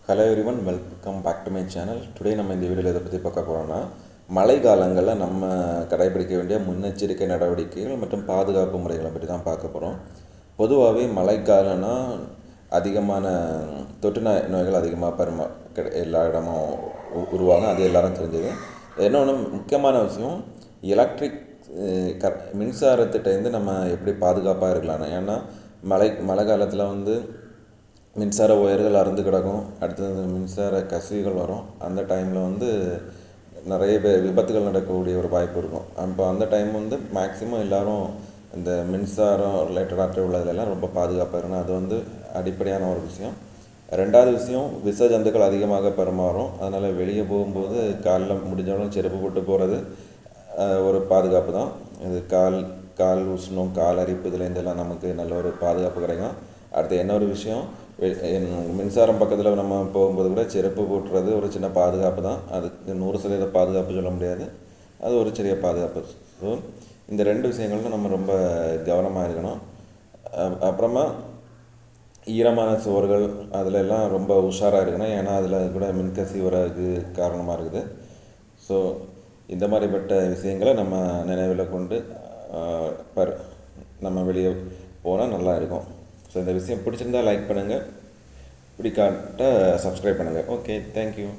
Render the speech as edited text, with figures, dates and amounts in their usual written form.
Hello everyone, welcome back to my channel. Today நம்ம இந்த வீடியோவில் இதை பற்றி பார்க்க போகிறோம்னா, மழை காலங்களில் நம்ம கடைபிடிக்க வேண்டிய முன்னெச்சரிக்கை நடவடிக்கைகள் மற்றும் பாதுகாப்பு முறைகளை பற்றி தான் பார்க்க போகிறோம். பொதுவாகவே மழைக்காலம்னா அதிகமான தொற்று நோய்கள் அதிகமாக எல்லா இடமும் உருவாகும். அது எல்லாரும் தெரிஞ்சது. இன்னொன்று முக்கியமான விஷயம், எலக்ட்ரிக் மின்சாரத்திட்டேருந்து நம்ம எப்படி பாதுகாப்பாக இருக்கலாம். ஏன்னா மழை காலத்தில் மின்சார ஒயர்கள் அறுந்து கிடக்கும், அடுத்தது மின்சார கசிவுகள் வரும். அந்த டைமில் நிறைய விபத்துகள் நடக்கக்கூடிய ஒரு வாய்ப்பு இருக்கும். அப்போ அந்த டைம் மேக்ஸிமம் எல்லோரும் இந்த மின்சாரம் ரிலேட்டடாக உள்ளதெல்லாம் ரொம்ப பாதுகாப்பாக இருக்கணும். அது அடிப்படையான ஒரு விஷயம். ரெண்டாவது விஷயம், விஷ ஜந்துக்கள் அதிகமாக பரிமாறும். அதனால் வெளியே போகும்போது காலில் முடிஞ்சாலும் செருப்பு போட்டு போகிறது ஒரு பாதுகாப்பு தான். இது கால் உஷ்ணம், கால் அரிப்பு இதுலேருந்தெல்லாம் நமக்கு நல்ல ஒரு பாதுகாப்பு கிடைக்கும். அடுத்து என்ன ஒரு விஷயம், மின்சாரம் பக்கத்தில் நம்ம போகும்போது கூட செருப்பு போட்டுறது ஒரு சின்ன பாதுகாப்பு தான். அதுக்கு 100% பாதுகாப்பு சொல்ல முடியாது, அது ஒரு சிறிய பாதுகாப்பு. ஸோ இந்த ரெண்டு விஷயங்களும் நம்ம ரொம்ப கவனமாக இருக்கணும். அப்புறமா ஈரமான சுவர்கள் அதில் எல்லாம் ரொம்ப உஷாராக இருக்கணும். ஏன்னா அதில் கூட மின்கசி வரதுக்கு காரணமாக இருக்குது. ஸோ இந்த மாதிரிப்பட்ட விஷயங்களை நம்ம நினைவில் கொண்டு நம்ம வெளியே போனால் நல்லா இருக்கும். ஸோ இந்த விஷயம் பிடிச்சிருந்தால் லைக் பண்ணுங்கள், பிடிக்காட்ட சப்ஸ்கிரைப் பண்ணுங்கள். Okay, thank you.